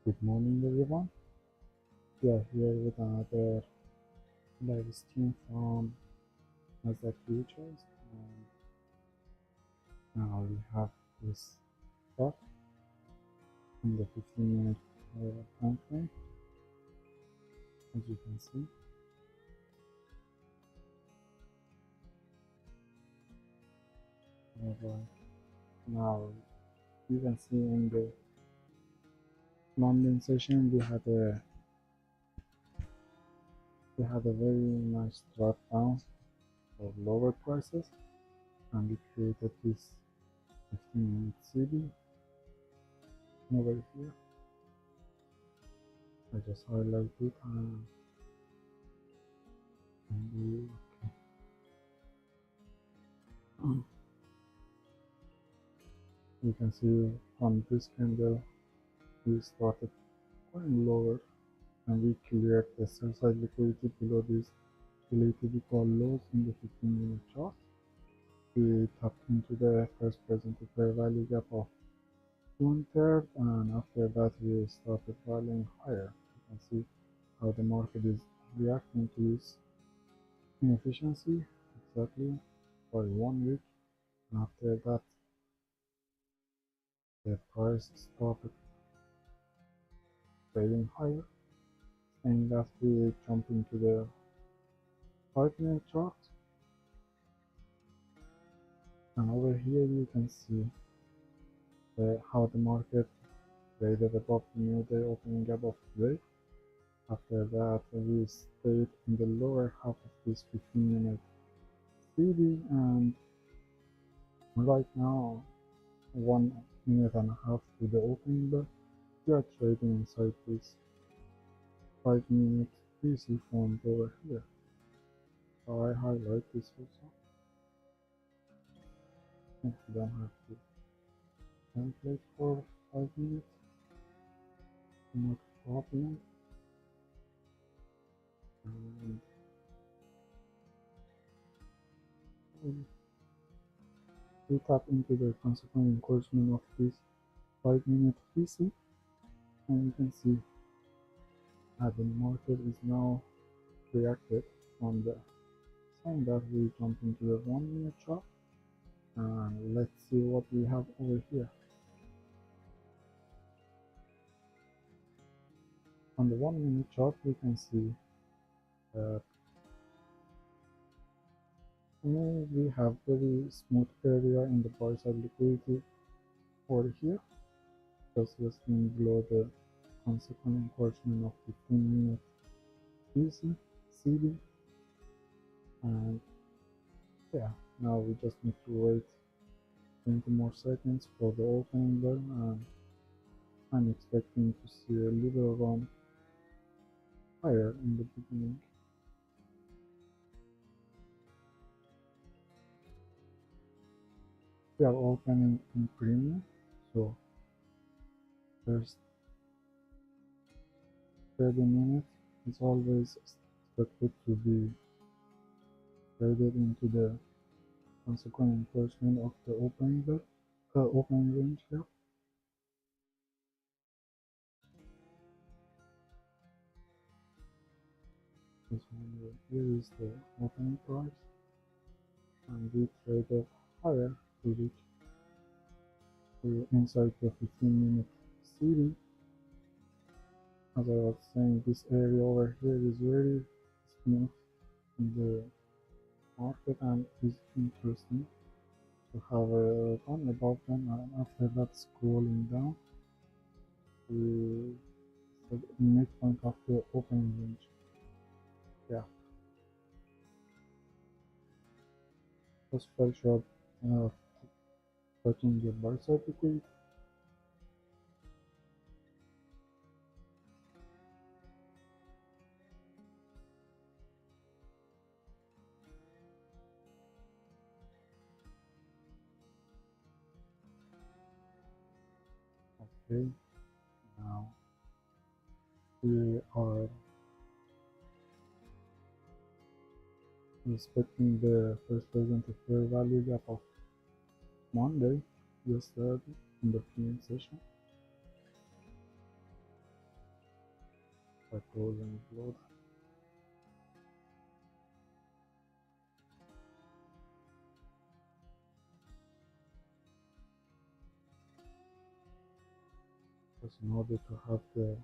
Good morning, everyone. We are here with another live stream from Nasdaq Futures, and now we have this chart in the 15-minute time frame, as you can see. Now you can see in the London session we had a very nice drawdown of lower prices, and we created this 15-minute CD over here. I just highlight it and we you can see from this candle we started going lower and we cleared the sell side liquidity below this related equal lows in the 15-minute chart. We tapped into the first presented fair value gap of June 3rd, and after that we started rallying higher. You can see how the market is reacting to this inefficiency exactly for 1 week, and after that the price started trading higher, and that we jump into the 5-minute chart, and over here you can see how the market traded above the new day opening gap of today. After that we stayed in the lower half of this 15-minute CD, and right now 1.5 minutes to the opening bell we are trading inside this 5-minute PC formed over here. So I highlight this also. If you don't have to template for 5 minutes, not a problem. And we tap into the consequent encouragement of this 5-minute PC, and you can see that the market is now reacted from the sign that we jump into the 1-minute chart, and let's see what we have over here. On the 1-minute chart we can see that we have very smooth area in the buy side liquidity over here, just below the consequent encouragement of 15-minute PC CD, and yeah, now we just need to wait 20 more seconds for the opening bell, and I'm expecting to see a little run higher in the beginning. We are opening in premium, so first 30 minutes is always expected to be traded into the consequent enforcement of the opening bell, opening range here. This one here is the opening price, and we traded higher to reach inside the 15-minute CD. As I was saying, this area over here is very smooth in the market and is interesting to have a run above them, and after that scrolling down to the midpoint of the opening range. Yeah, just fell short touching the buy side liquidity. Okay, now we are respecting the first presented fair value gap of Monday, yesterday in the PM session. that goes and load. Because in order to have the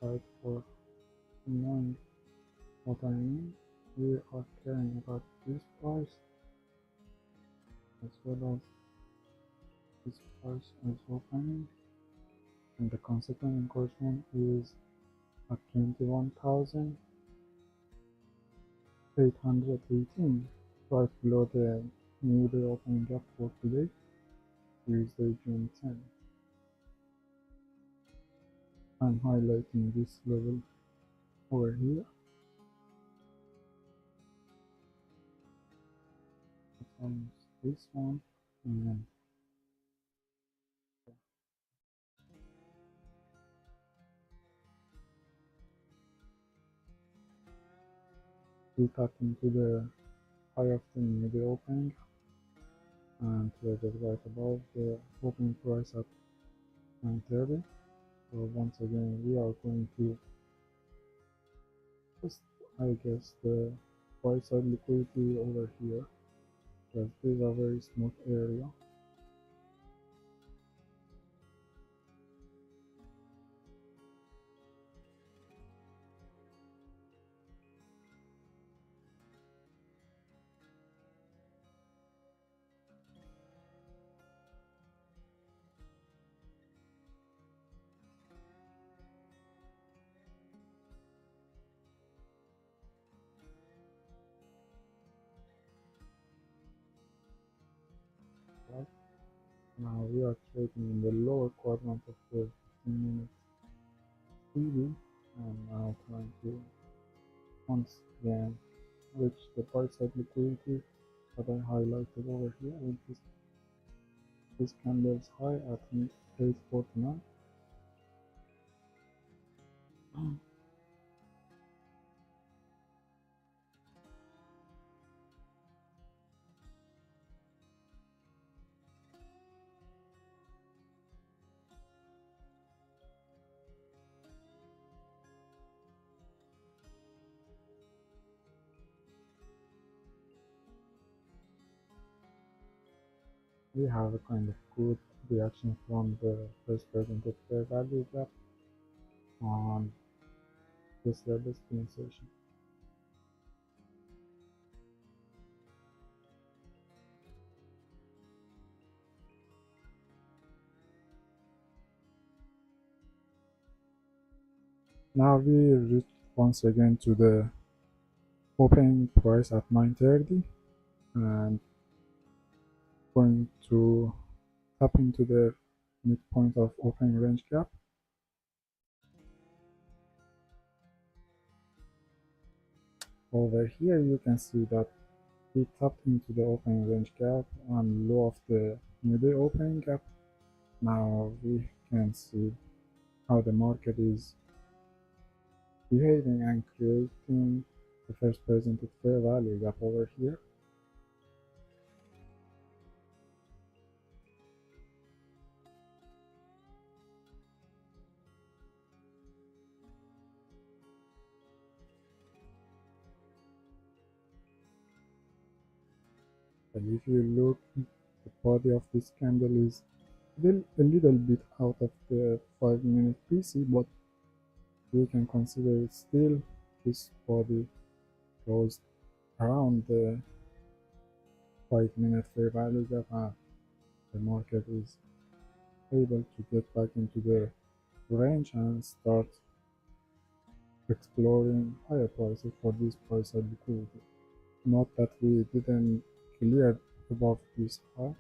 site for knowing what I mean, we are caring about this price as well as this price as opening, and the consequent encouragement is at 21,818, right below the new day opening gap for today, Tuesday, June 10. I'm highlighting this level over here. It's almost this one, and we tap into the high of the new day opening and traded right above the opening price at 9:30. So once again, we are going to just, I guess, the buy side liquidity over here, because this is a very smooth area. Right now we are trading in the lower quadrant of the 15-minute TV, and now trying to once again reach the buy side liquidity that I highlighted over here, which is this candle's high at 849. We have a kind of good reaction from the first presented fair value gap on this level insertion. Now we reach once again to the opening price at 9:30 and going to tap into the midpoint of opening range gap. Over here you can see that we tapped into the opening range gap and low of the new day opening gap. Now we can see how the market is behaving and creating the first presented fair value gap over here. And if you look, the body of this candle is still a little bit out of the 5-minute PC, but we can consider it still this body closed around the 5-minute fair value gap, and the market is able to get back into the range and start exploring higher prices for this price side liquidity. Not that we didn't clear above this high,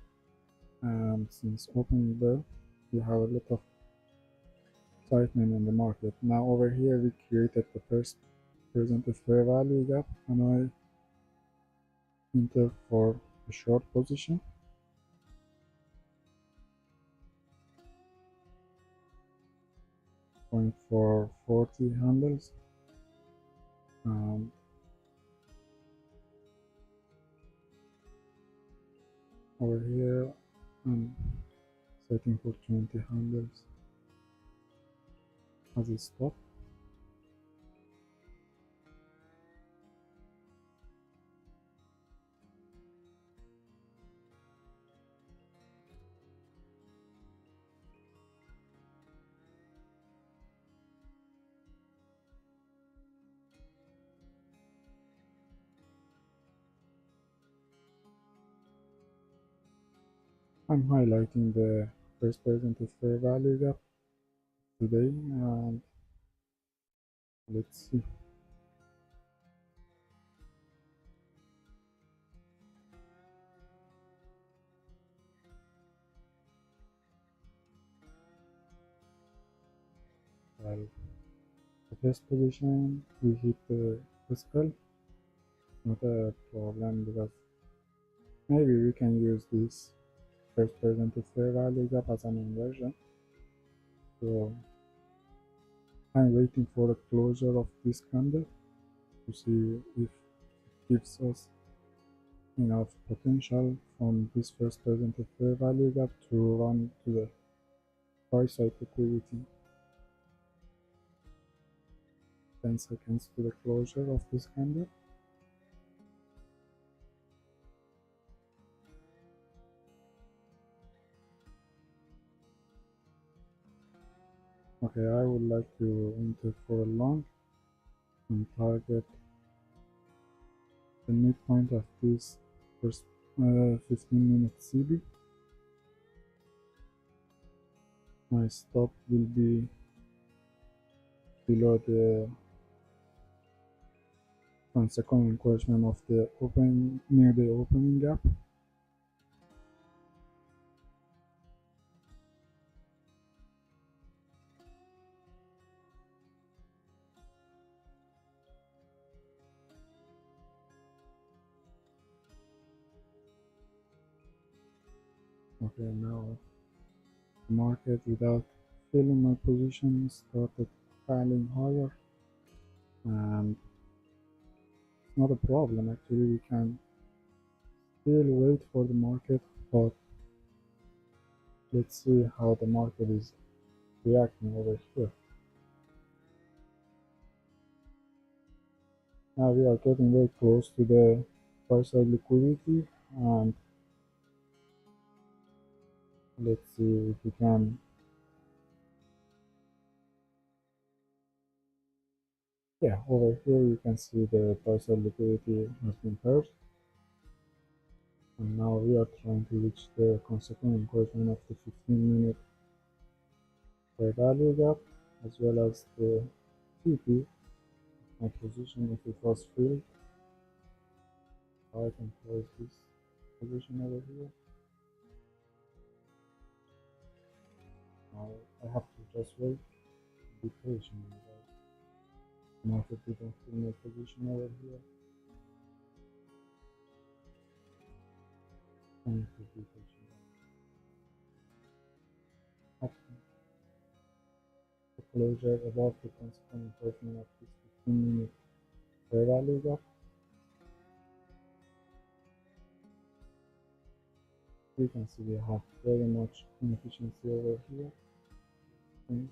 and since opening bell we have a lot of tightening in the market. Now over here we created the first presented fair value gap, and I enter for a short position. Going for 40 handles, and over here I'm setting for 20 handles. as a stop. I'm highlighting the first presented fair value gap today, and let's see. Well, the first position we hit the physical, not a problem because maybe we can use this first presented fair value gap as an inversion. So I'm waiting for the closure of this candle to see if it gives us enough potential from this first presented fair value gap to run to the price side liquidity. 10 seconds to the closure of this candle. Okay, I would like to enter for a long and target the midpoint of this first 15-minute CB. My stop will be below the second encroachment of the open near the opening gap. Okay, now the market without filling my position started piling higher, and it's not a problem actually. We can still wait for the market, but let's see how the market is reacting over here. Now we are getting very close to the price side liquidity, and let's see if we can. Yeah, over here you can see the price side liquidity has been purged, and now we are trying to reach the consequent encroachment of the 15-minute fair value gap as well as the TP. My position if it was filled, I can close this position over here. Now I have to just wait, be patient. Market didn't fill my position over here. I need to be patient. After the closure above the consequent encroachment of this 15-minute fair value gap, you can see we have very much inefficiency over here. And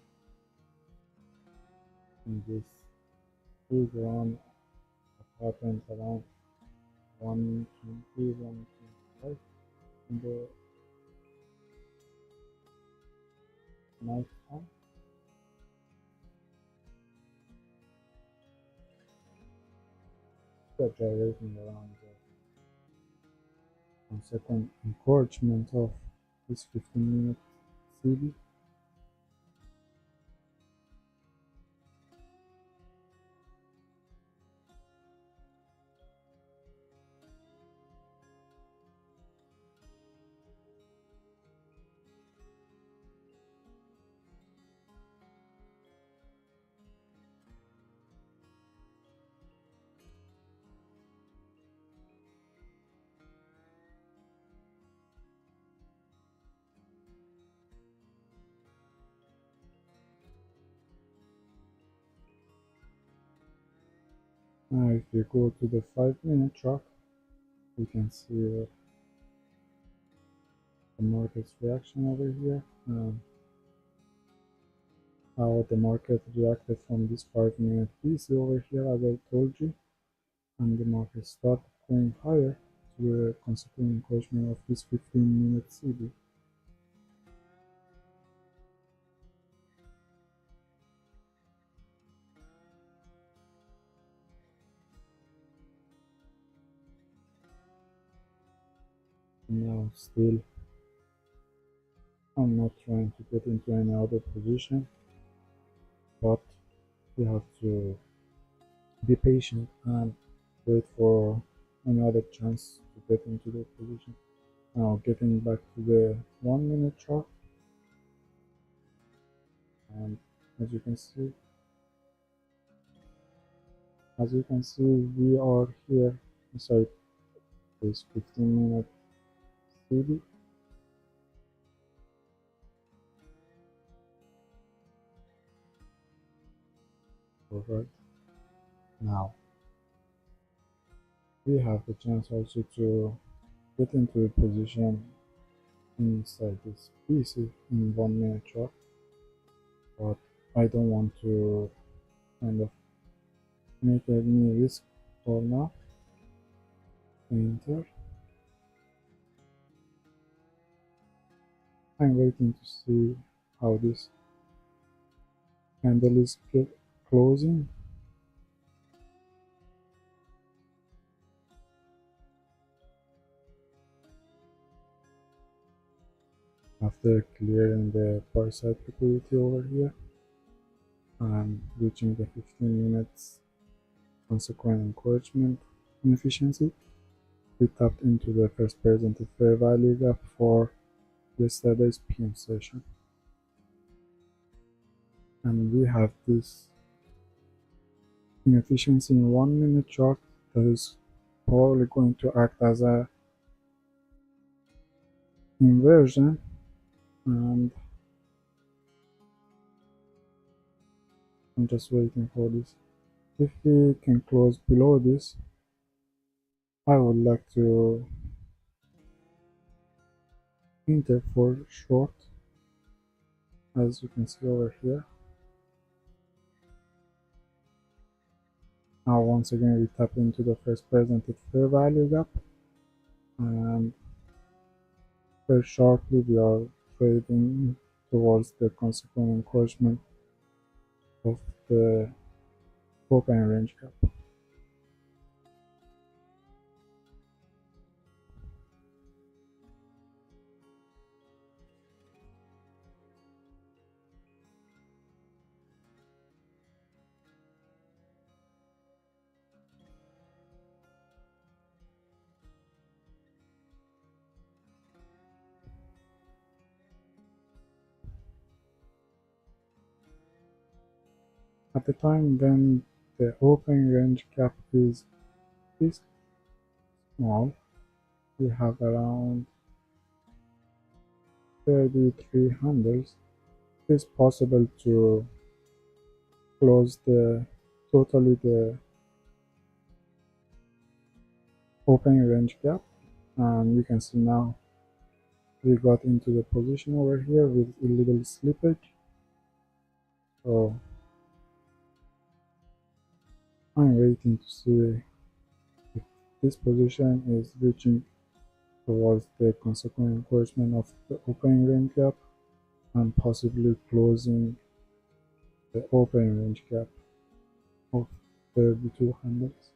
this big run that happens around 120, 125 in the night time. We are gyrating around the consequent encroachment of this 15-minute CB. Now if you go to the 5-minute chart, you can see the market's reaction over here. how the market reacted from this 5 minute PC over here, as I told you, and the market started going higher to the consequent encouragement of this 15-minute CD. Now, still, I'm not trying to get into any other position, but we have to be patient and wait for another chance to get into the position. Now, getting back to the 1 minute chart, and as you can see, we are here inside this 15-minute CD. Alright, now we have the chance also to get into a position inside this PC in 1 minute chart, but I don't want to kind of make any risk for now. Enter. I'm waiting to see how this candle is closing. After clearing the buy side liquidity over here and reaching the 15 minutes consequent encouragement inefficiency, we tapped into the first presented fair value gap for yesterday's PM session. And we have this inefficiency in 1 minute chart that is probably going to act as a inversion, and I'm just waiting for this. If we can close below this, I would like to enter for short, as you can see over here. Now once again we tap into the first presented fair value gap, and very shortly we are trading towards the consequent encouragement of the open range gap. At the time when the open range gap is this small, we have around 33 handles. It's possible to close totally the open range gap, and you can see now we got into the position over here with a little slippage. So I'm waiting to see if this position is reaching towards the consequent encouragement of the open range gap and possibly closing the open range gap of 32 handles.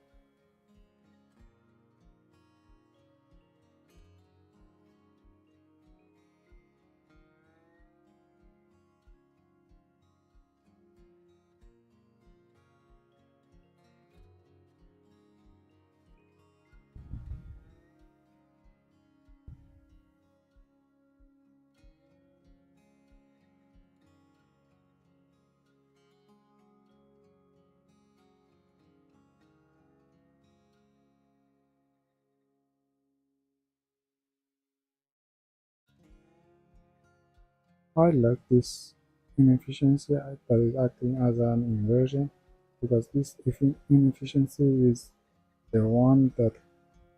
I like this inefficiency that is acting as an inversion, because this inefficiency is the one that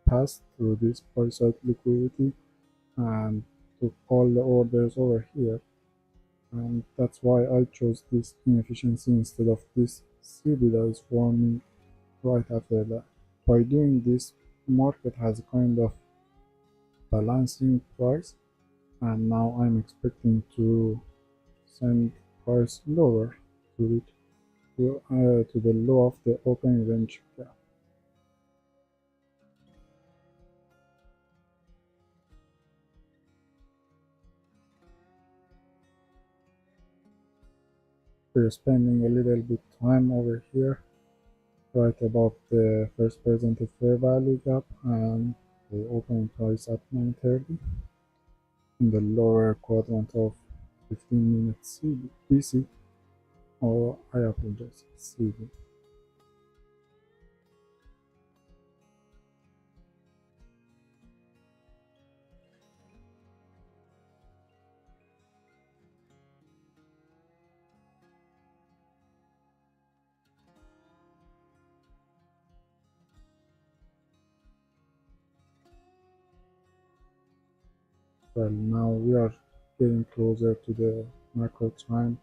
passed through this buy side liquidity and took all the orders over here. and that's why I chose this inefficiency instead of this CB that is forming right after that. By doing this, market has a kind of balancing price, and now I'm expecting to send price lower to it to the low of the open range gap. We're spending a little bit time over here right above the first presented fair value gap and the opening price at 9:30 in the lower quadrant of 15 minutes BC, or I apologize, CB. Well, now we are getting closer to the macro time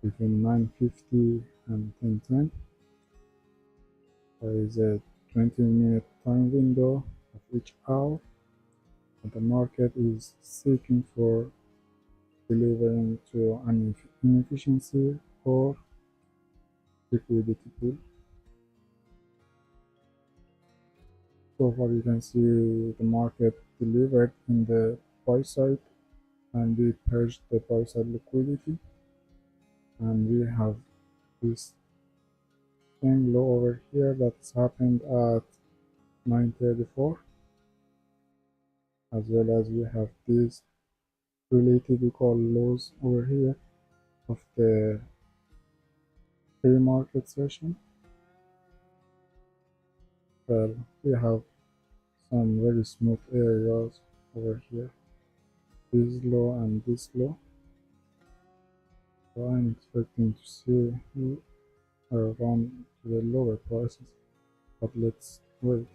between 9:50 and 10:10. There is a 20-minute time window of each hour, and the market is seeking for delivering to an inefficiency or liquidity pool. So far you can see the market delivered in the buy side, and we purged the buy side liquidity, and we have this same low over here that's happened at 9:34, as well as we have these related equal lows over here of the pre-market session. Well, we have some very smooth areas over here, this low and this low. So I'm expecting to see around to the lower prices, but let's wait.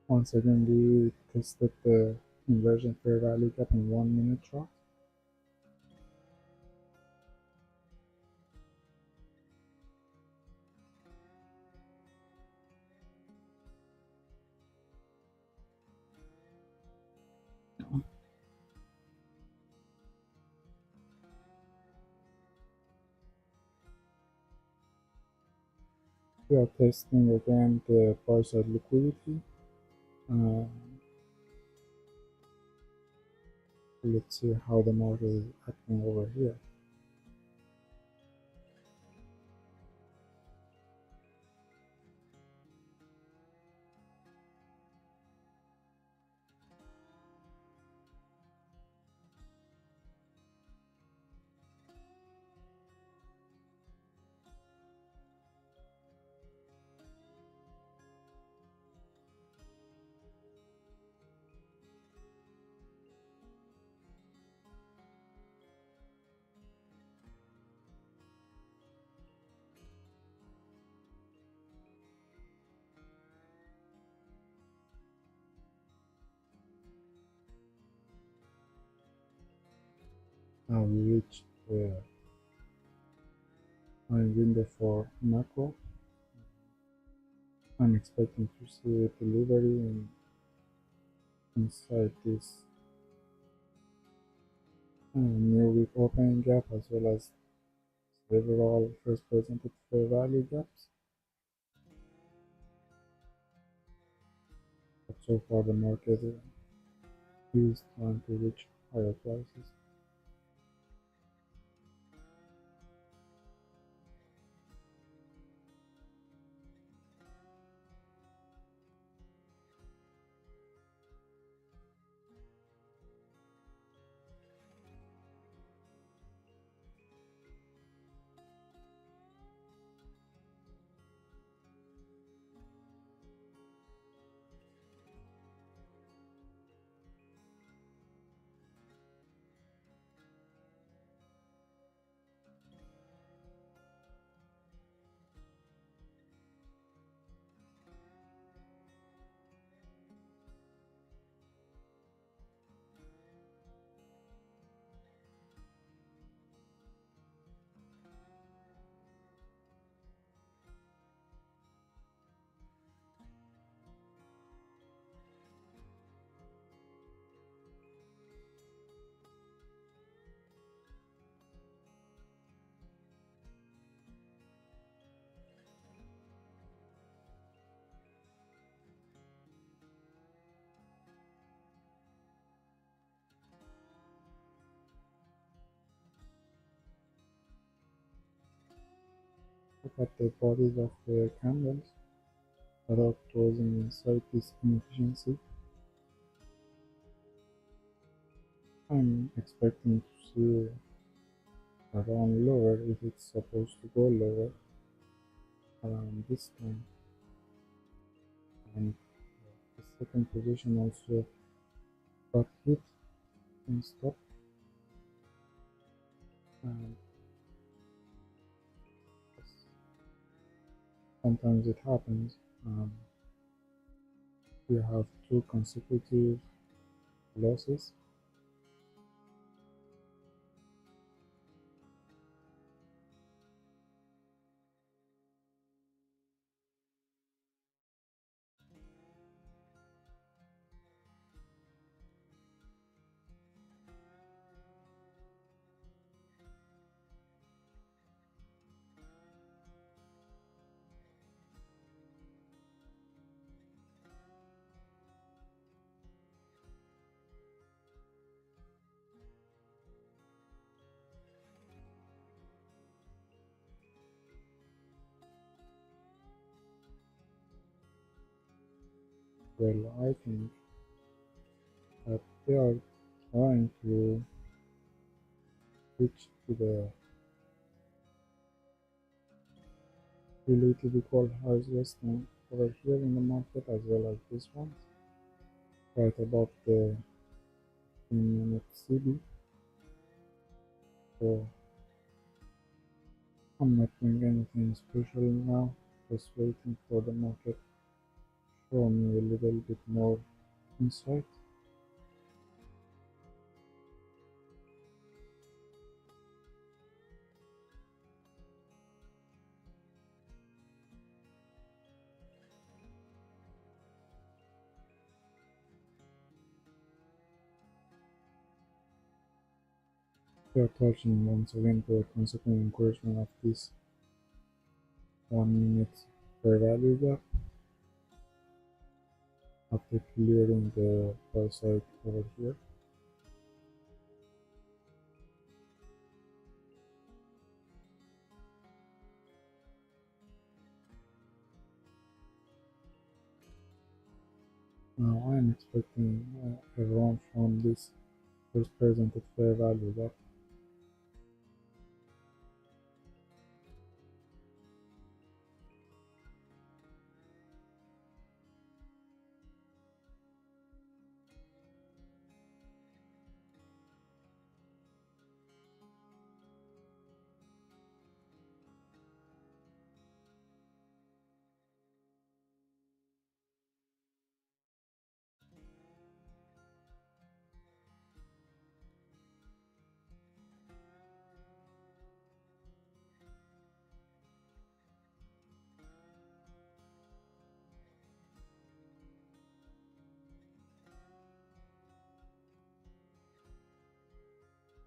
Once again, we tested the inversion fair value gap in 1 minute chart. We are testing again the buy side liquidity. Uh, let's see how the market is acting over here. Now we reached the time window for macro. I'm expecting to see a delivery inside this new week opening gap, as well as several first presented fair value gaps. But so far the market is trying to reach higher prices. Look at the bodies of the candles without closing inside this inefficiency. I'm expecting to see around lower if it's supposed to go lower around this time. And the second position also got hit and stopped. And sometimes it happens. You have two consecutive losses. Well, I think that they are trying to reach to the relatively cold highs resting over here in the market as well as this one, right about the 10-minute CB. So I'm not doing anything special now, just waiting for the market to show me a little bit more insight. We are touching once again to a consequent encouragement of this 1 minute fair value gap after clearing the buy side over here. Now I am expecting a run from this first presented fair value gap.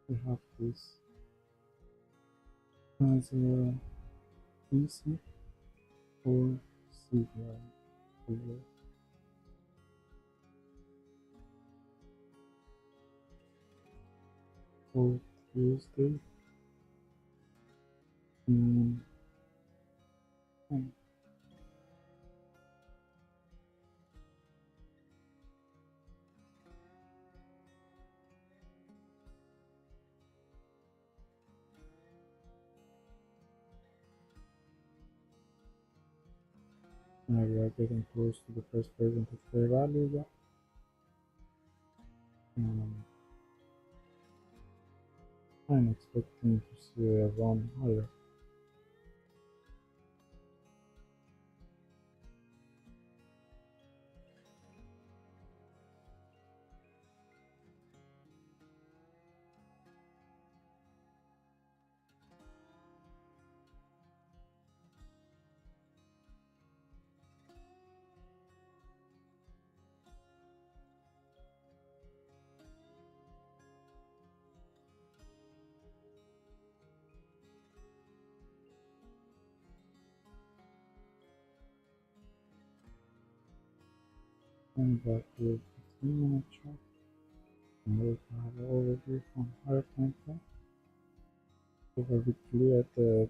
We have this as a PC or CPI for Tuesday. Mm, and now we are getting close to the first presented fair value gap. Um, I'm expecting to see a run higher. And back to the 15-minute chart. And we have an overview from higher time frame. Over we cleared the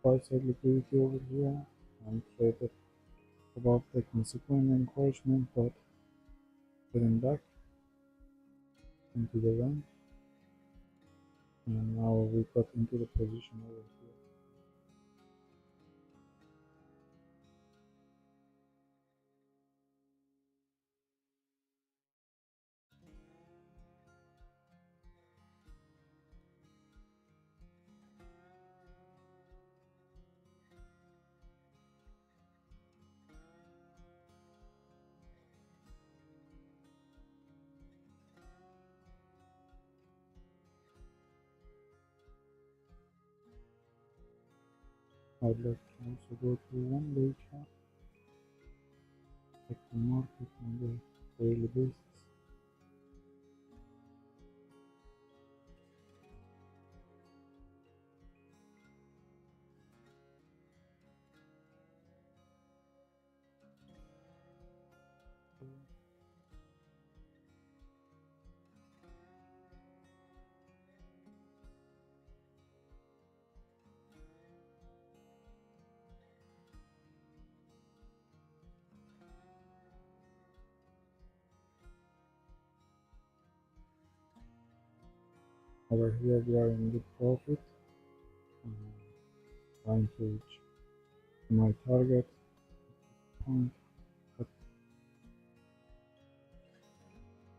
buy side liquidity over here and traded above the consequent encouragement, but getting back into the range, and now we got into the position over here. I'd like to also go to one day chart, check the market on the daily basis. Over here we are in good profit, trying to reach my target point at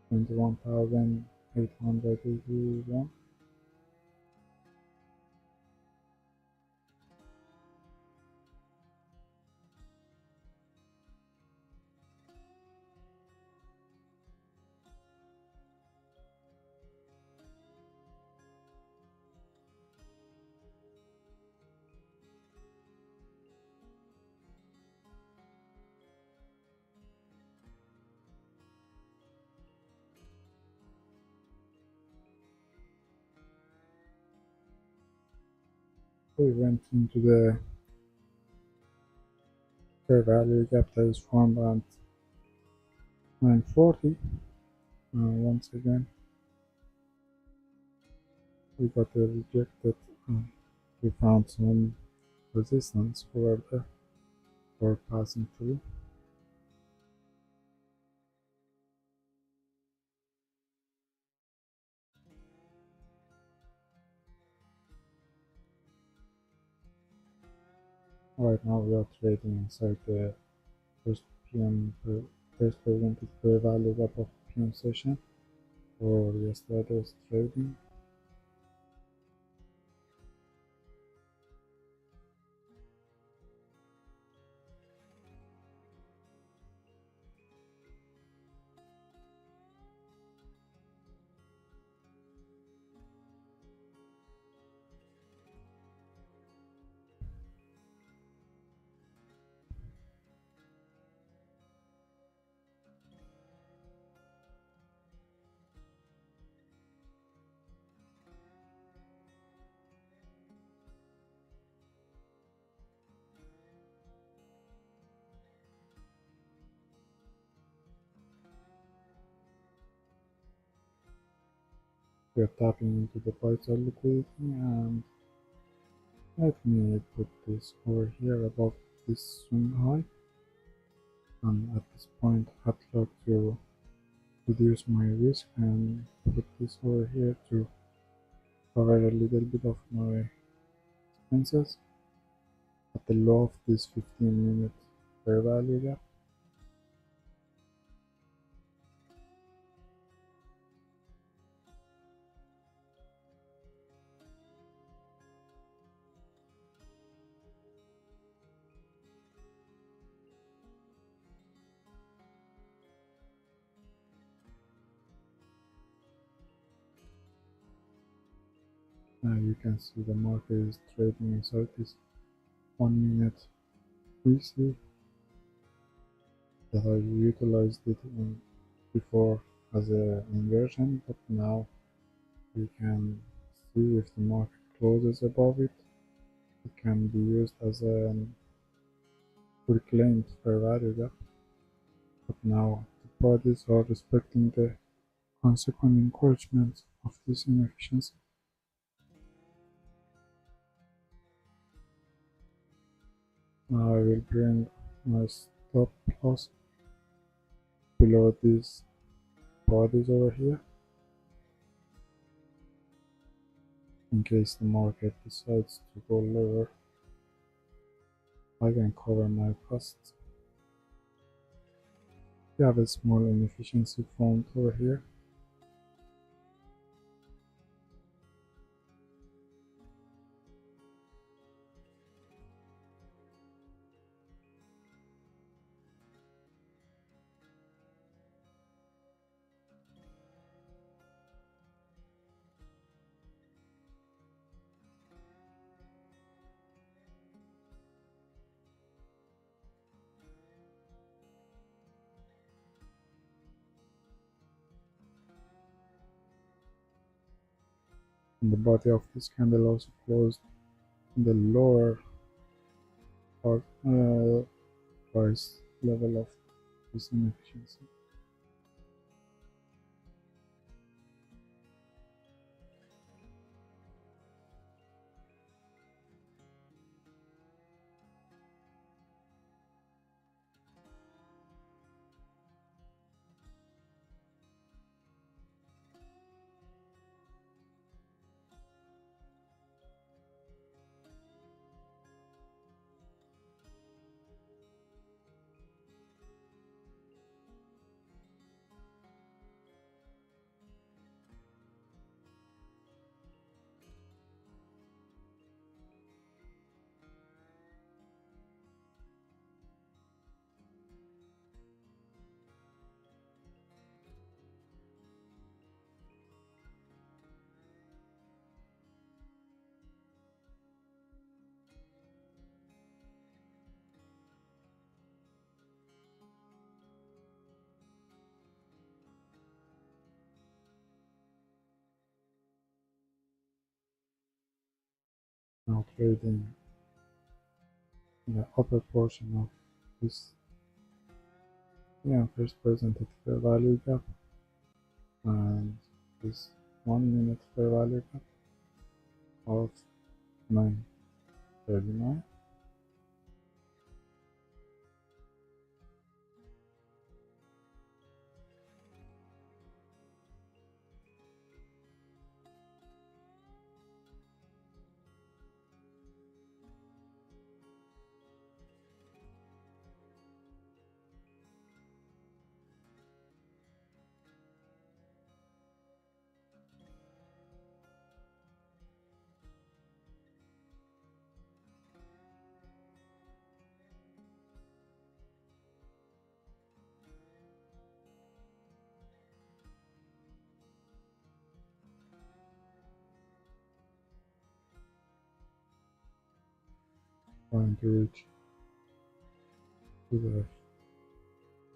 21,881. We went into the fair value gap that is formed at 940. Once again, we got a rejected. We found some resistance over there for passing through. Right now we are trading inside the first PM first presented fair value gap of PM session for yesterday's trading. We are tapping into the buy side liquidity, and let me put this over here above this swing high, and at this point I'd like to reduce my risk and put this over here to cover a little bit of my expenses at the low of this 15-minute fair value gap. Now you can see the market is trading inside this 1-minute PC that I utilized it in before as an inversion, but now we can see if the market closes above it, it can be used as a reclaimed fair value gap. But now the parties are respecting the consequent encouragement of this inefficiency. Now I will bring my stop loss below these bodies over here in case the market decides to go lower. I can cover my costs. We have a small inefficiency found over here. And the body of this candle also closed in the lower part, price level of this inefficiency. Now trading in the upper portion of this first presented fair value gap and this 1 minute fair value gap of 939. Trying to reach to the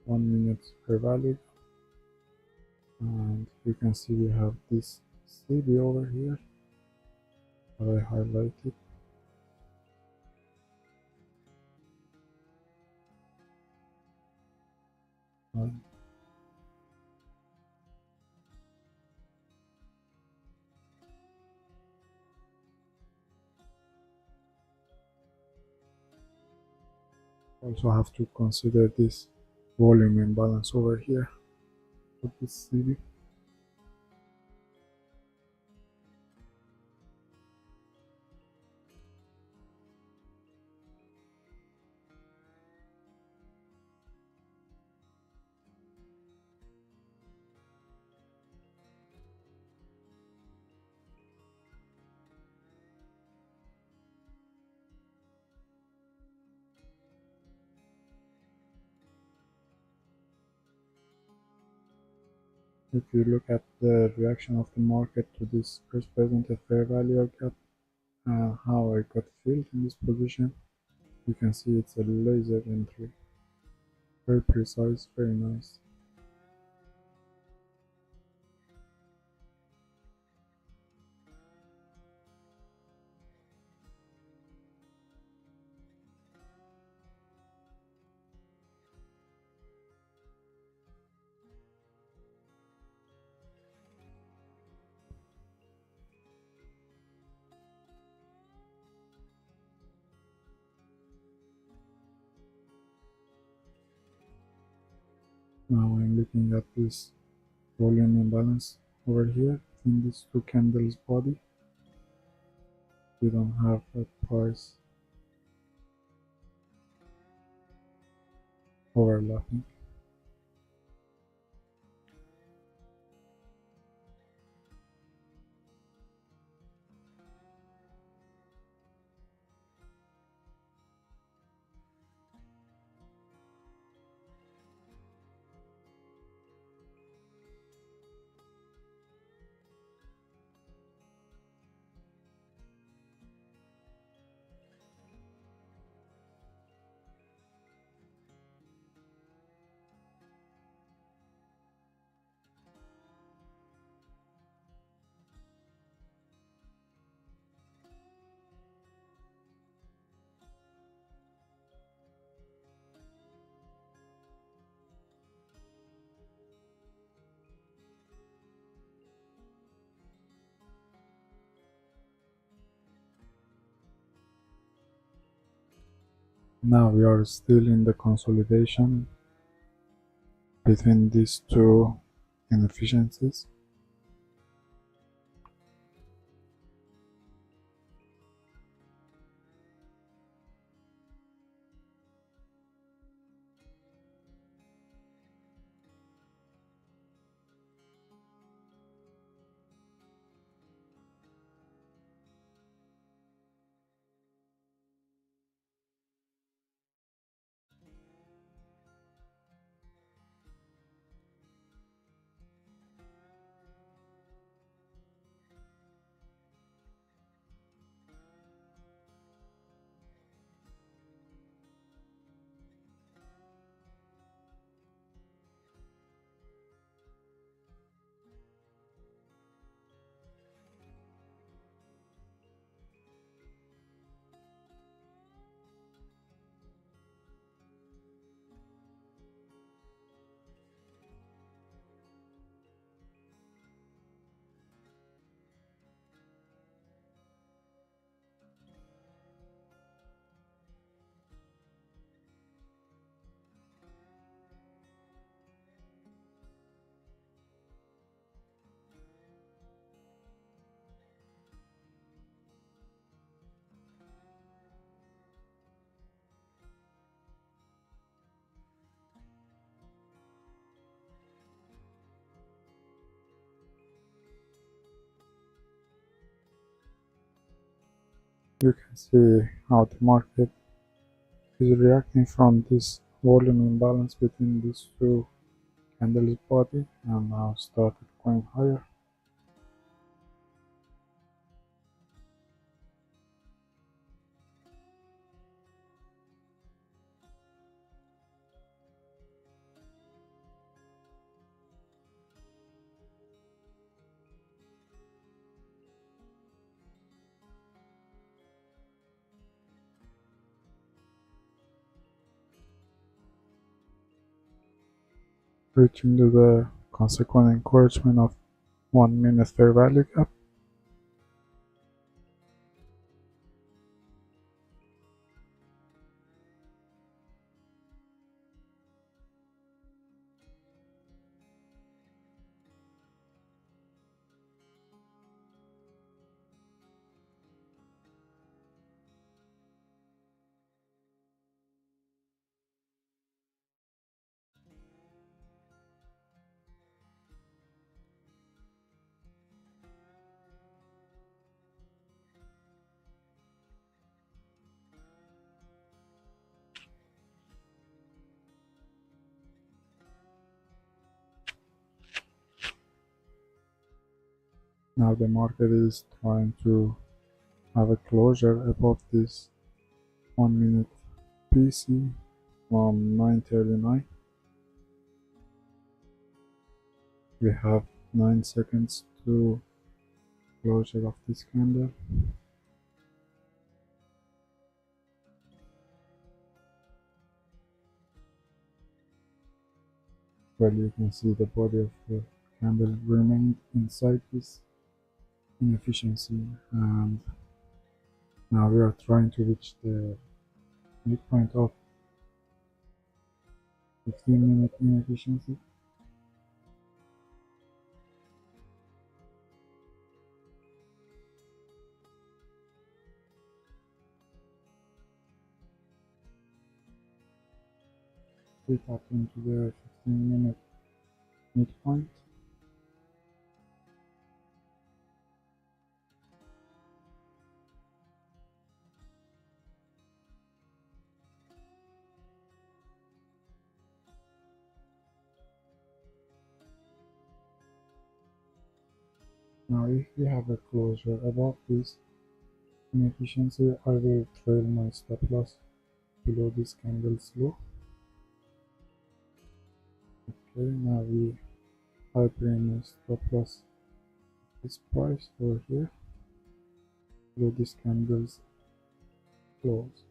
1 minute fair value, and you can see we have this CB over here that I highlighted. And also have to consider this volume imbalance over here for this CB. If you look at the reaction of the market to this first presented fair value gap, how I got filled in this position, you can see it's a laser entry, very precise, very nice. Now I'm looking at this volume imbalance over here in these two candles body. We don't have a price overlapping. Now we are still in the consolidation between these two inefficiencies. You can see how the market is reacting from this volume imbalance between these two candles body and now started going higher. Reaching to the consequent encouragement of 1 minute fair value gap. Now the market is trying to have a closure above this 1 minute PC from 9:39. We have 9 seconds to closure of this candle. Well, you can see the body of the candle remained inside this inefficiency, and now we are trying to reach the midpoint of 15-minute inefficiency. We tap into the 15-minute midpoint. Now if we have a closure above this inefficiency, I will trail my stop loss below this candle's low. Okay, now we hyper stop loss this price over here below this candle's close.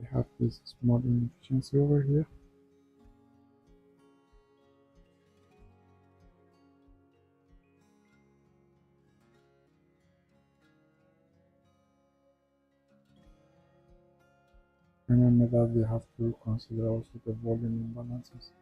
We have this small inefficiency over here. Remember that we have to consider also the volume imbalances.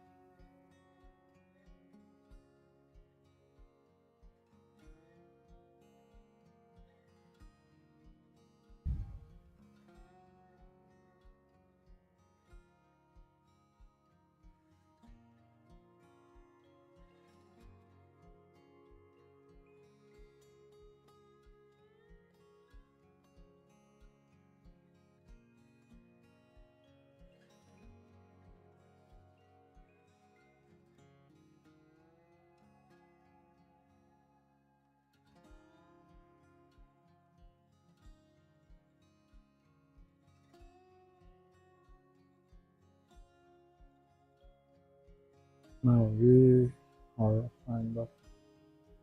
Now we are kind of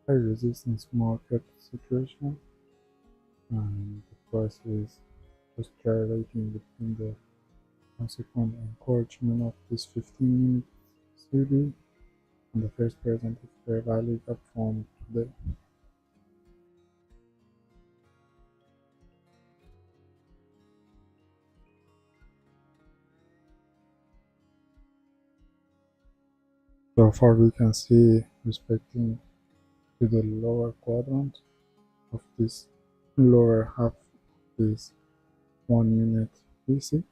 high resistance market situation, and the price is just gyrating between the consequent encouragement of this 15-minute CD and the first presented fair value gap from today. So far we can see respecting to the lower quadrant of this lower half is 1 minute BC.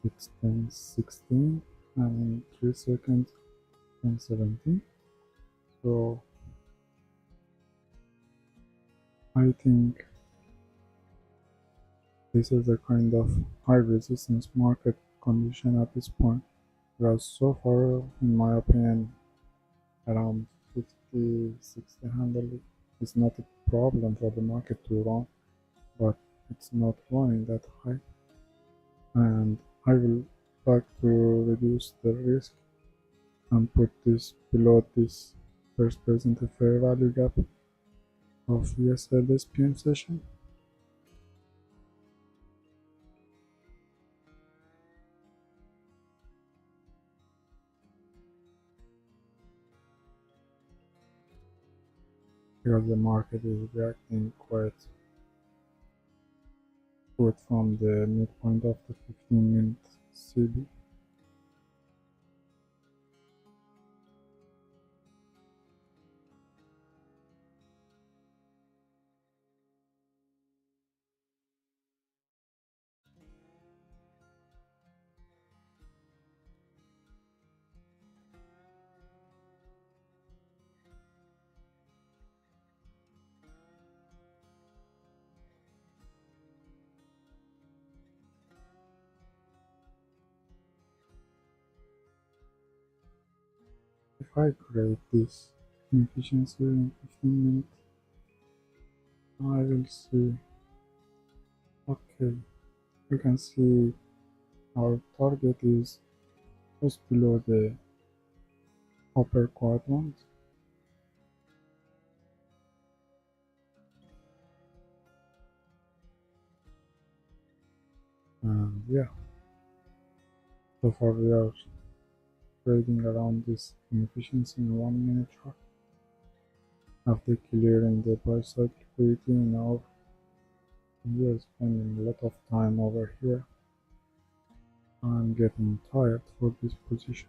It's 10:16 and in 3 seconds 10:17. So I think this is a kind of high resistance market condition at this point. Whereas so far, in my opinion, around 50-60 handle is not a problem for the market to run, but it's not running that high, and I will like to reduce the risk and put this below this first present fair value gap of yesterday's PM session. Because the market is reacting quite good from the midpoint of the 15-minute CB. If I create this inefficiency in 15 minutes, I will see, okay, you can see our target is just below the upper quadrant, and yeah, so far we are trading around this inefficiency in 1 minute chart. After clearing the buy side liquidity, now we are spending a lot of time over here. I'm getting tired for this position.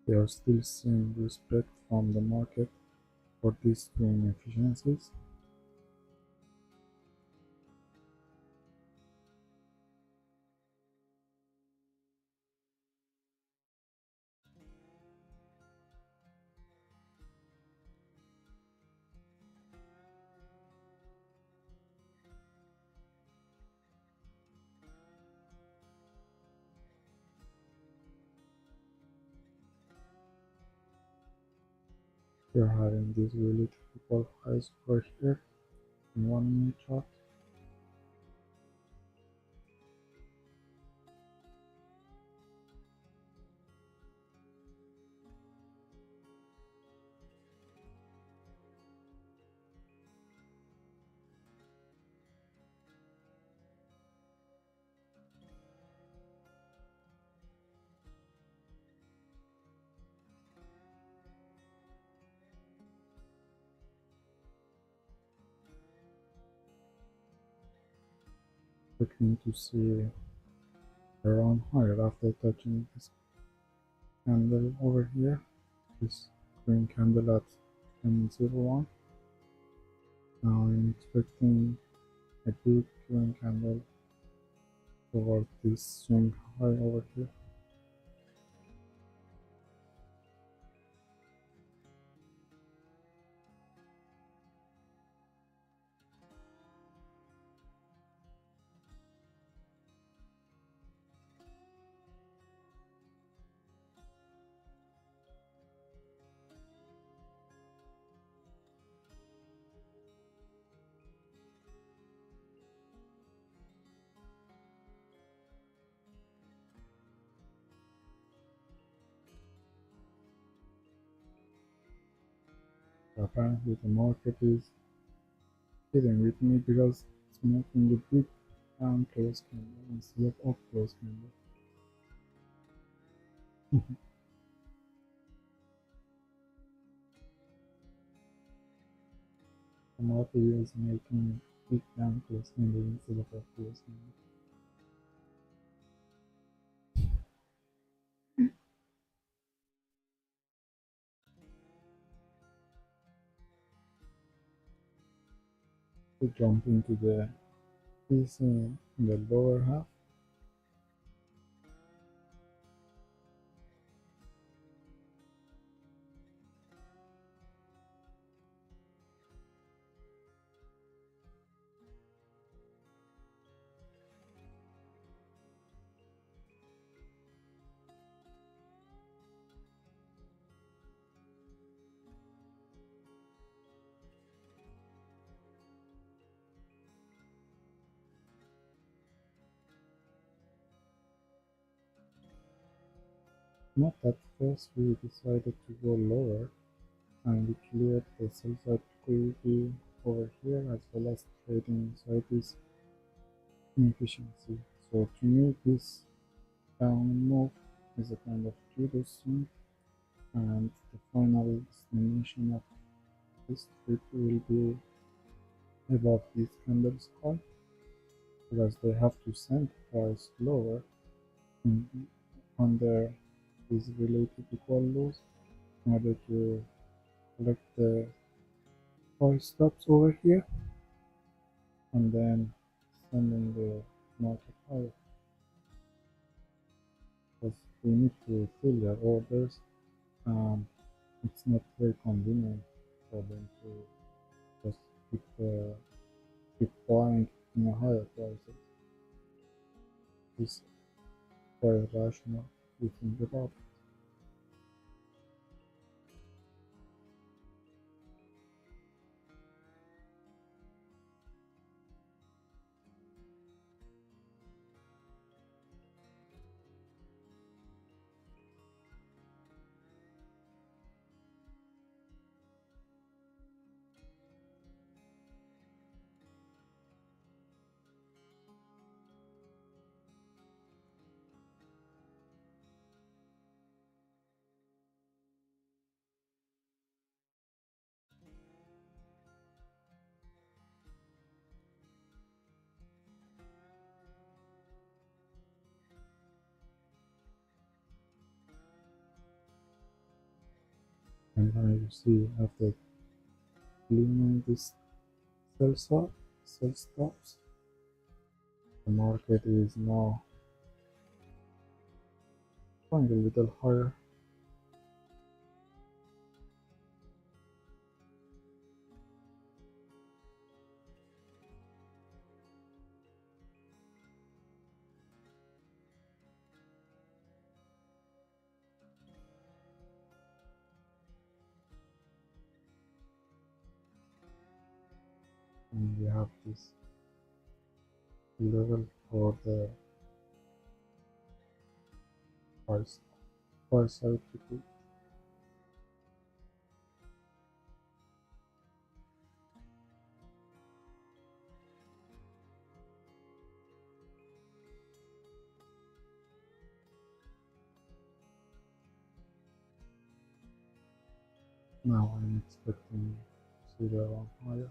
We are still seeing respect from the market for these two inefficiencies. We are having these really difficult highs over here in 1 minute chart. Looking to see around higher after touching this candle over here, this green candle at 10.01. Now I'm expecting a big green candle toward this swing high over here. Apparently the market is kidding with me because it's making a big down close candle instead of up close candle. The market is making big down close candle instead of up close candle. To jump into the piece in the lower half. Not at first we decided to go lower and we cleared the sell side liquidity over here as well as trading inside this inefficiency. So to me this down move is a kind of judo swing, and the final destination of this trade will be above this candle's high because they have to send price lower in, under these related equal lows in order to collect the price stops over here and then sending the market higher because we need to fill their orders. um, it's not very convenient for them to just keep buying in a higher prices. It's very rational to think about. And now you see after cleaning this sell stops, the market is now going a little higher. And we have this level for the price side liquidity. Now I'm expecting to see the one higher.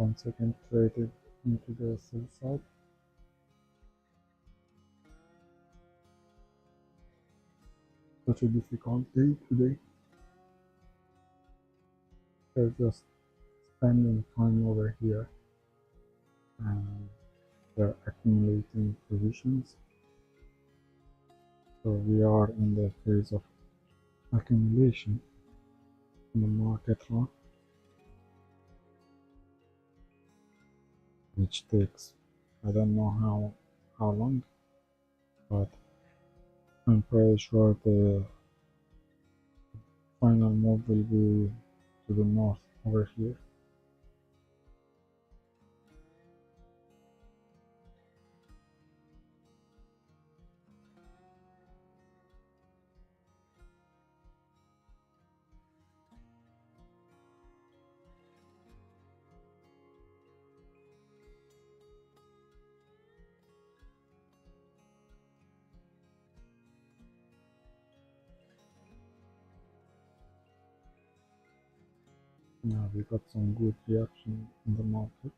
Once again traded into the sell side. Such a difficult day today. They're just spending time over here and they're accumulating positions. So we are in the phase of accumulation in the market run, which takes I don't know how long, but I'm pretty sure the final move will be to the north over here. Now we got some good reaction in the market.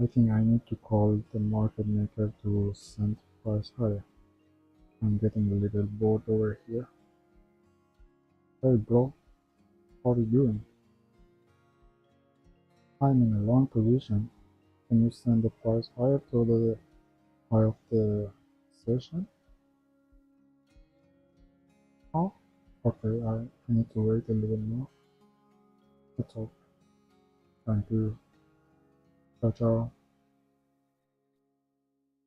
I think I need to call the market maker to send price higher. I'm getting a little bored over here. Hey bro, how are you doing? I'm in a long position. Can you send the price higher to the high of the session? Oh, okay, I need to wait a little more. That's all. Thank you. Ciao, ciao.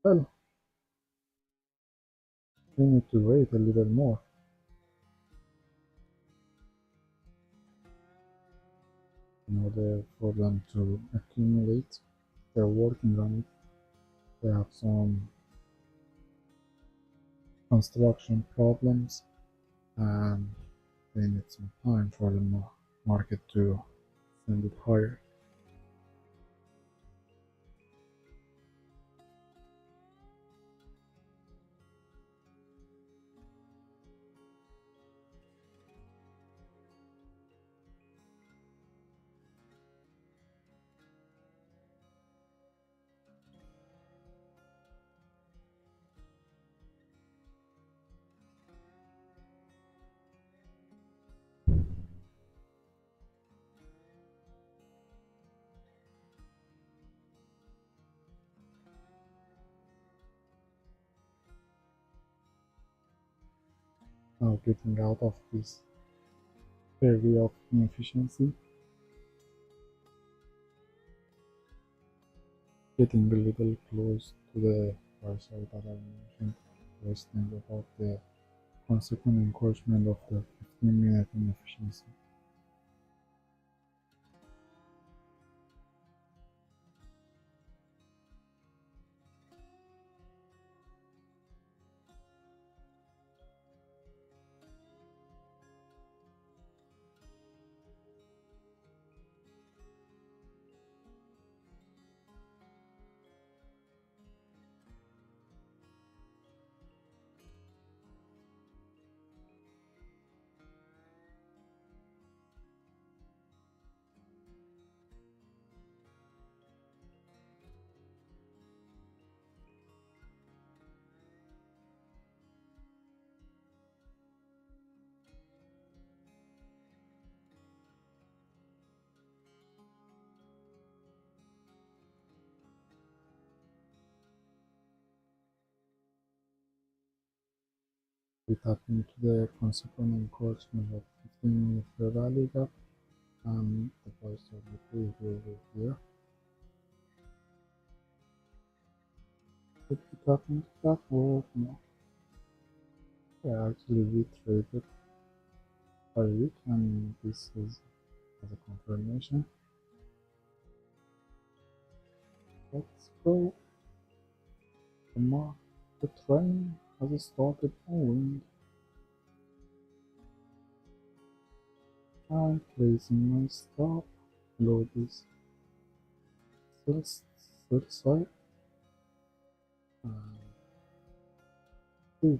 Well, we need to wait a little more in order for them to accumulate. They're working on it. They have some construction problems and they need some time for the market to send it higher. Now getting out of this area of inefficiency, getting a little close to the parcel that I mentioned, questioning about the consequent encroachment of the 15-minute inefficiency. We tap into the consequent encroachment of 15-minute fair value gap and the price of the preview over here. Did we tap into that or no? Yeah, actually we traded by week and this is as a confirmation. Let's go. The train has started moving. I'm placing my stop below this sell side and if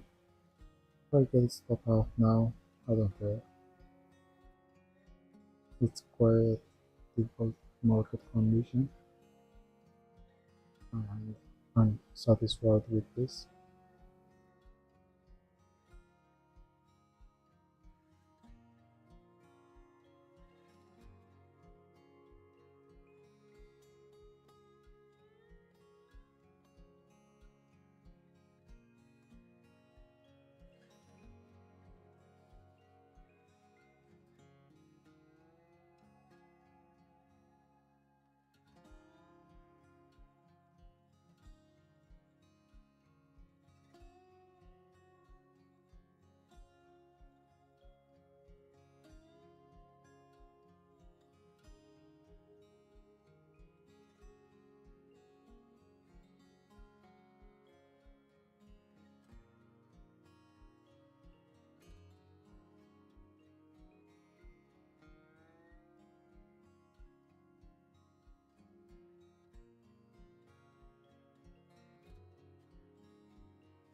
I get stop out now, I don't care. It's quite difficult market condition and I'm satisfied with this.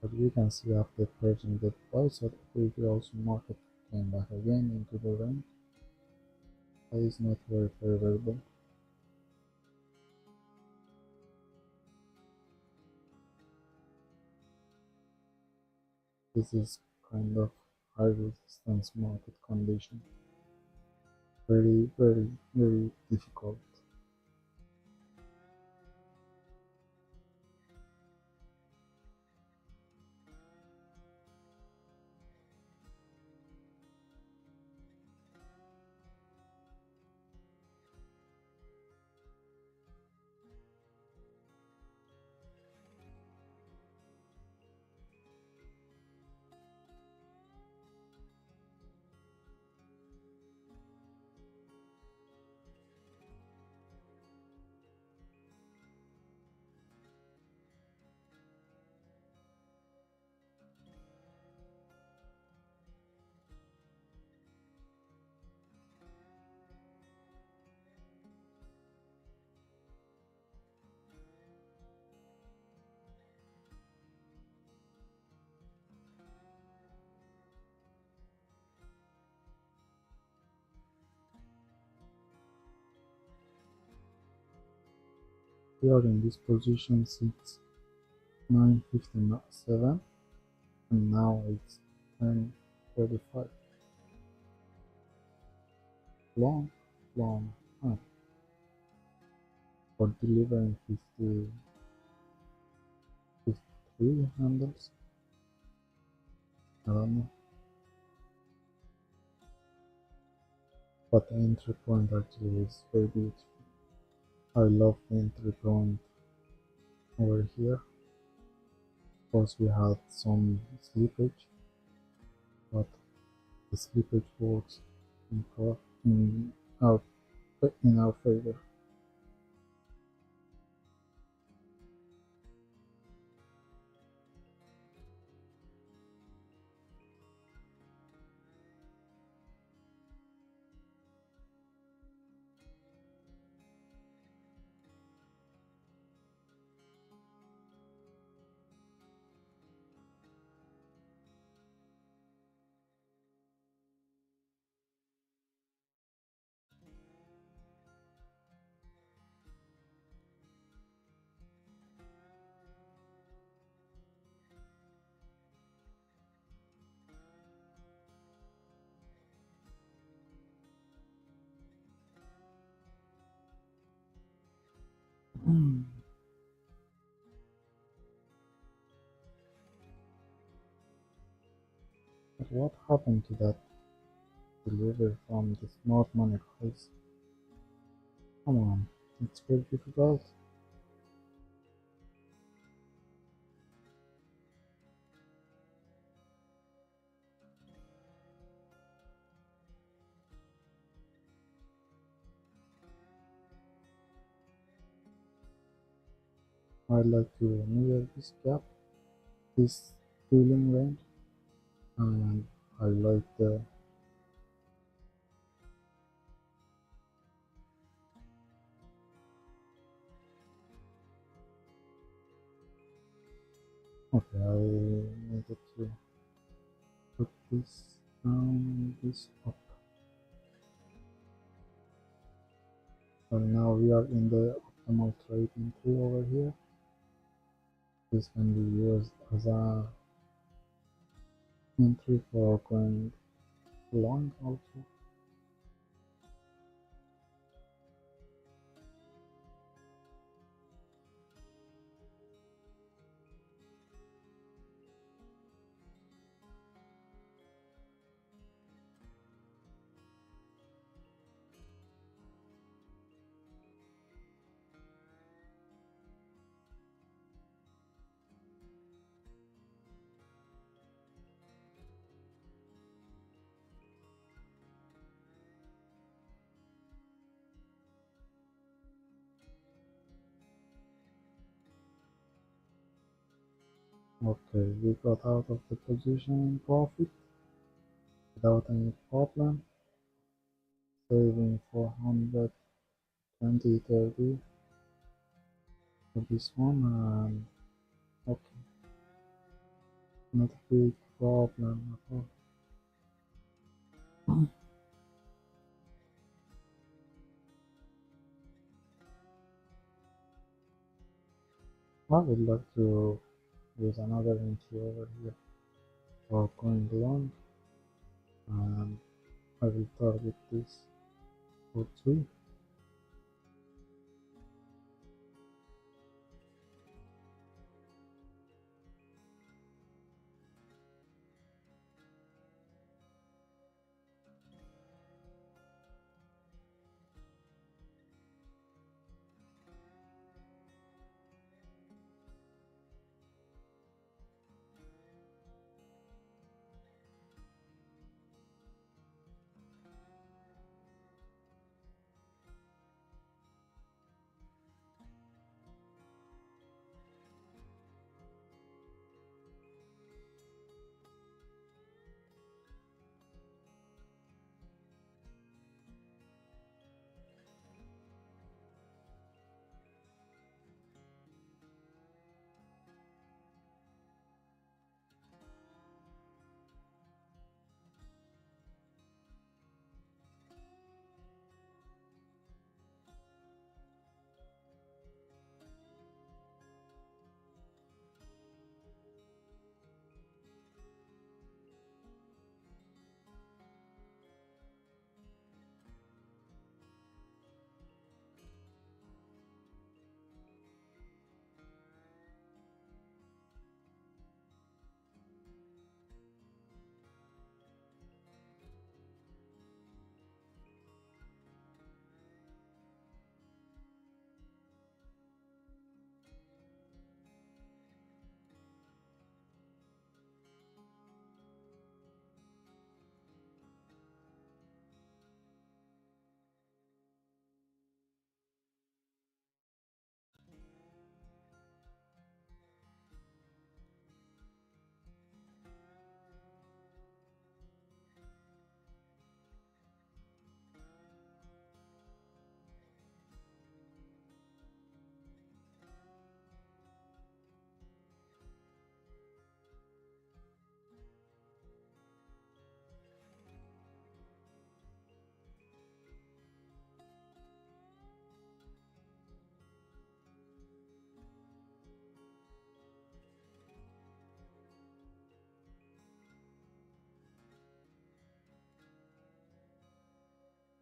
But you can see after purging the price of equity also market came back again into the range. That is not very favorable. This is kind of high resistance market condition. Very, very, very difficult. We are in this position since 9:57 and now it's 10:35. Long, long time for delivering 53 handles. I don't know, but the entry point actually is very beautiful. I love the entry point over here. Of course, we had some slippage, but the slippage works in our in our favor. But what happened to that delivery from the smart money guys? Come on, it's very difficult. I'd like to mirror this gap, this feeling range, and I like the Okay, I needed to put this down, this up. So now we are in the optimal trading tree over here. This can be used as a entry for going long also. Okay, we got out of the position in profit without any problem, saving 420.30 for this one, and okay, not a big problem at all. I would like to use another entry over here for going long, and I will target this for 3.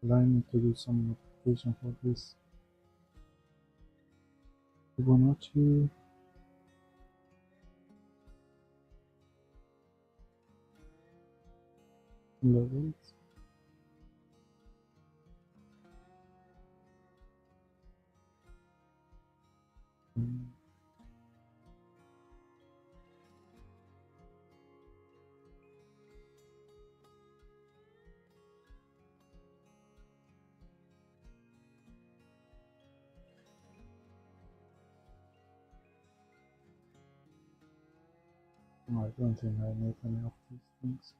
I need to do some modification for this Fibonacci levels. Mm, I don't think I need any of these things.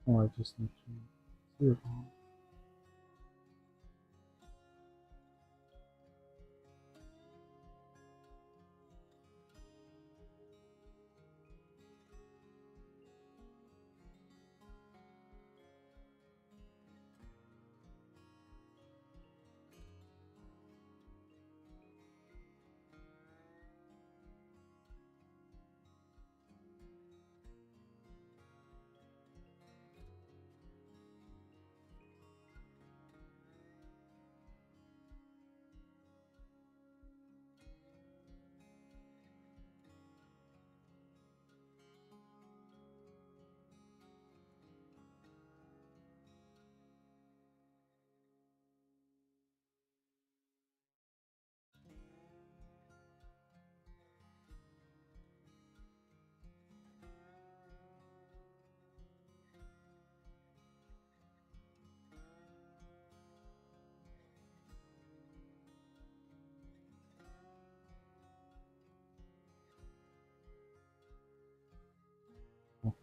Oh, I just need to zero.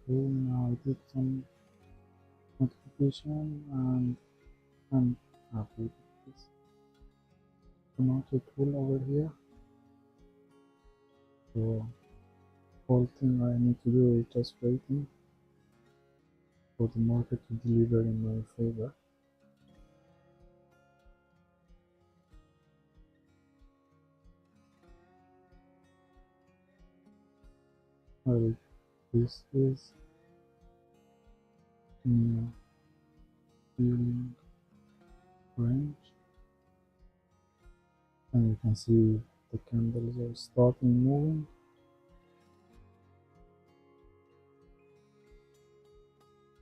Okay, now I did some notification and I'm happy with this. The market tool over here. So whole thing I need to do is just waiting for the market to deliver in my favor. Well, this is new feeling range, and you can see the candles are starting moving.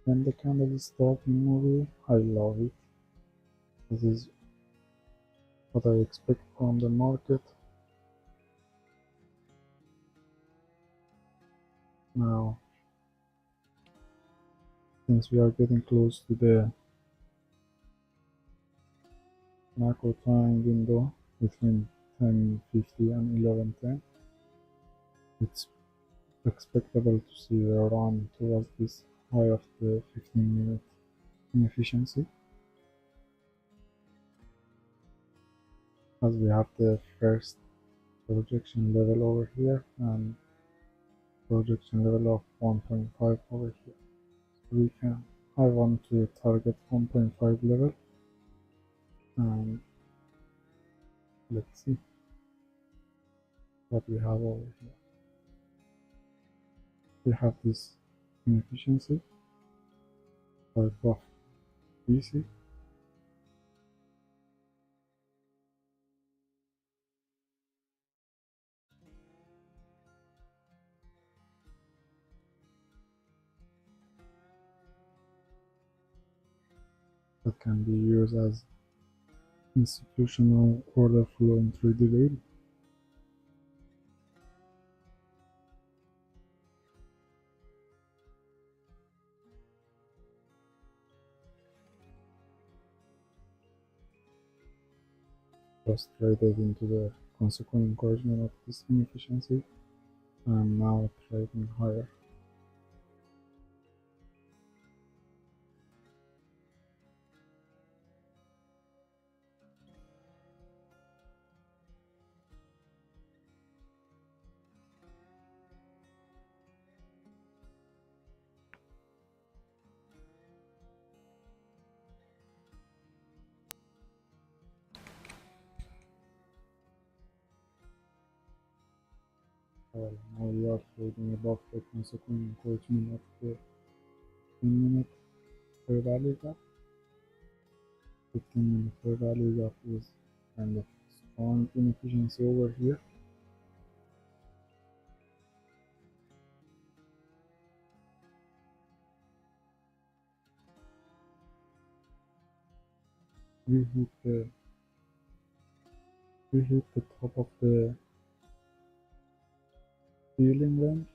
When the candle is starting moving, I love it. This is what I expect from the market. Now, since we are getting close to the macro time window between 10:50 and 11:10, it's expectable to see a run towards this high of the 15-minute inefficiency, as we have the first projection level over here and projection level of 1.5 over here. I want to target 1.5 level, and let's see what we have over here. We have this inefficiency type of BC. That can be used as institutional order flow in 3D daily. Just traded into the consequent encouragement of this inefficiency, and now trading higher. Well, now we are trading above the consequent encouragement of the 10-minute fair value gap. 15-minute fair value gap is kind of strong inefficiency over here. We hit the top of the ceiling range.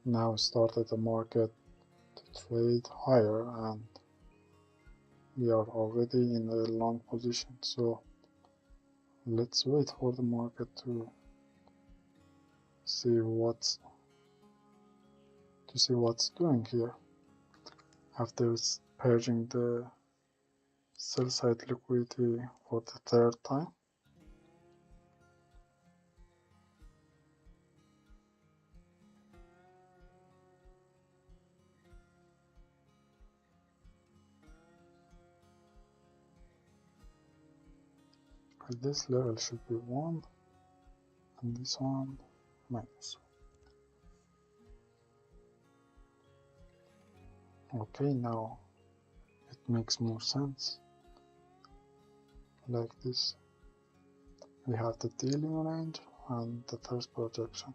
Now started the market to trade higher, and we are already in a long position, so let's wait for the market to see what's doing here after it's purging the sell side liquidity for the third time. This level should be 1 and this one minus. Okay, now it makes more sense. Like this, we have the dealing range and the first projection.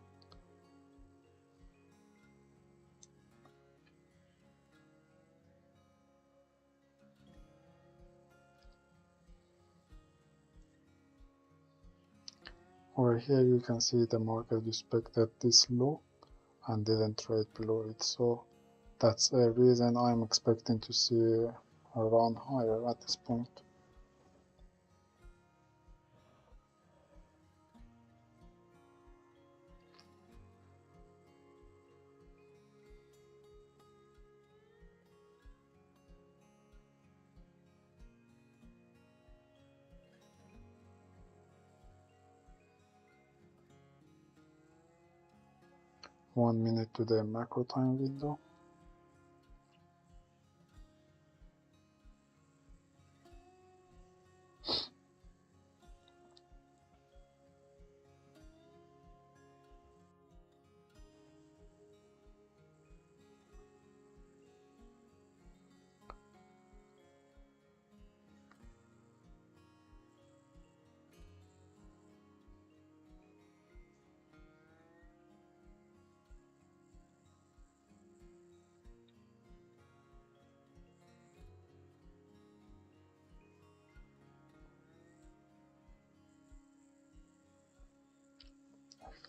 Over here you can see the market respected this low and didn't trade below it, so that's the reason I'm expecting to see a run higher at this point. One minute to the macro time window.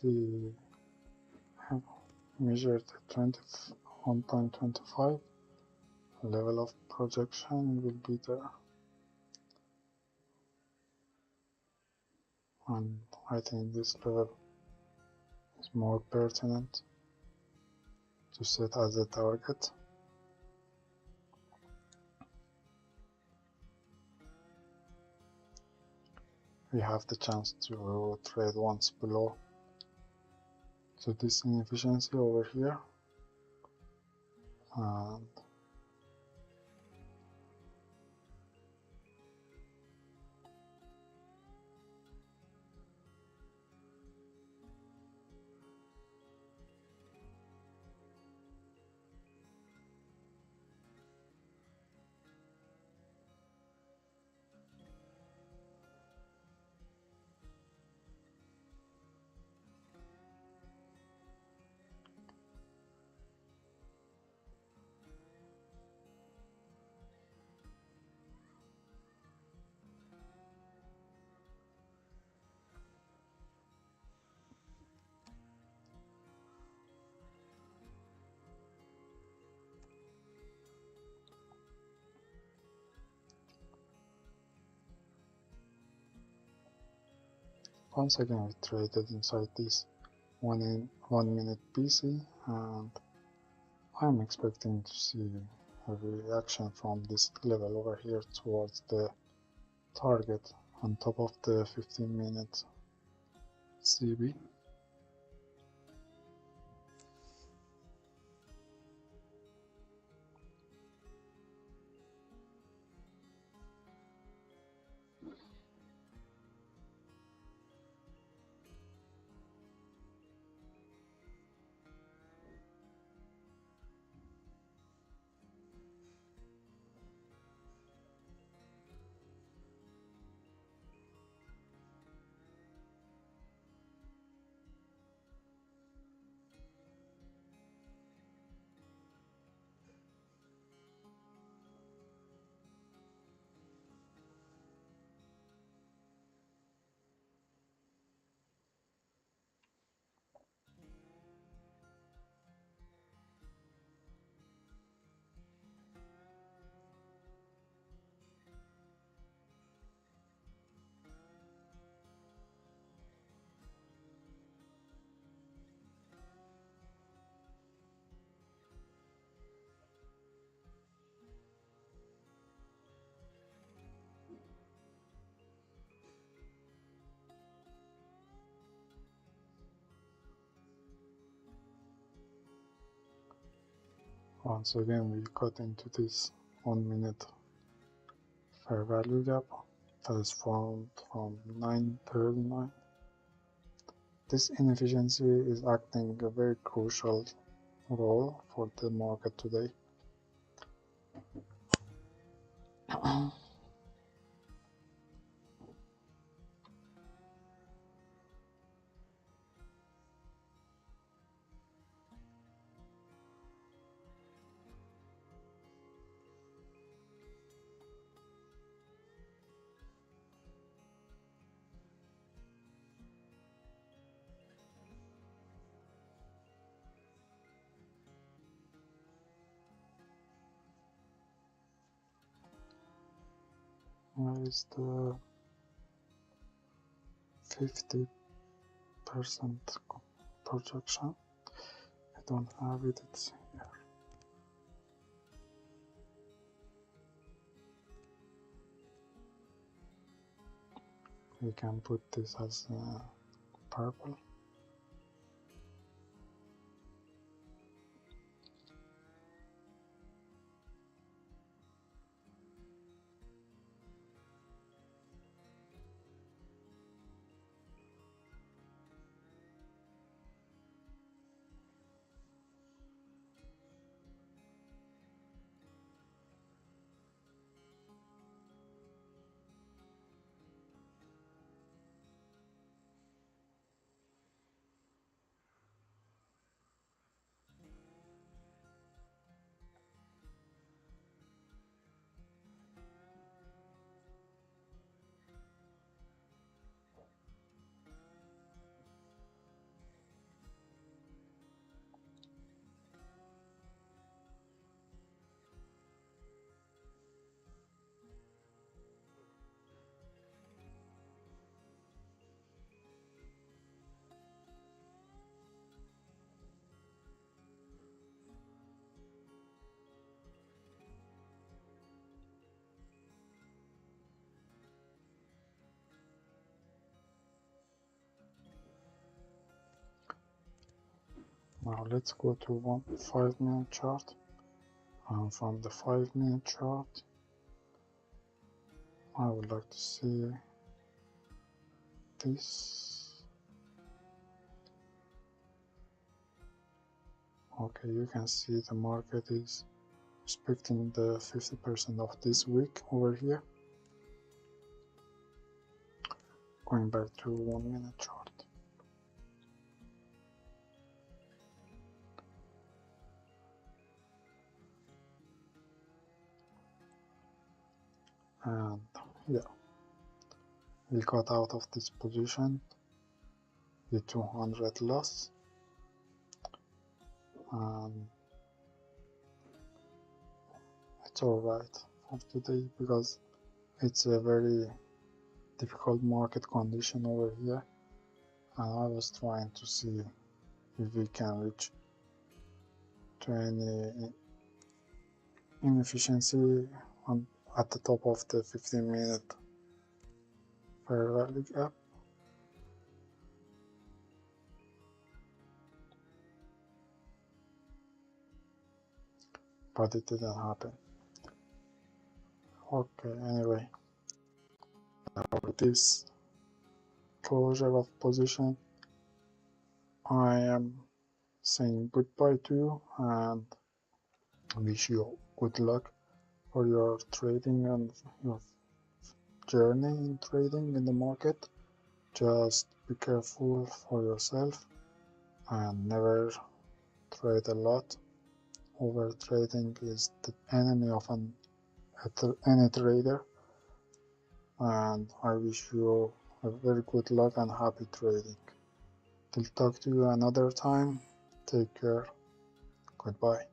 We have measured the 21.25 level of projection will be there, and I think this level is more pertinent to set as a target. We have the chance to trade once below to this inefficiency over here, and once again we traded inside this 1 minute PC, and I'm expecting to see a reaction from this level over here towards the target on top of the 15-minute CB. Once again we got into this 1 minute fair value gap that is formed from 939. This inefficiency is acting a very crucial role for the market today. Where is the 50% projection? I don't have it, it's here. We can put this as purple. Now let's go to 5-minute chart, and from the 5-minute chart I would like to see this. Okay, you can see the market is expecting the 50% of this week over here. Going back to 1-minute chart. And yeah, we got out of this position with 200 loss, and it's alright for today because it's a very difficult market condition over here, and I was trying to see if we can reach to any inefficiency at the top of the 15-minute fair value gap. But it didn't happen. Okay, anyway, with this closure of position, I am saying goodbye to you and wish you good luck for your trading and your journey in trading in the market. Just be careful for yourself and never trade a lot. Over trading is the enemy of any trader, and I wish you a very good luck and happy trading. Till talk to you another time. Take care. Goodbye.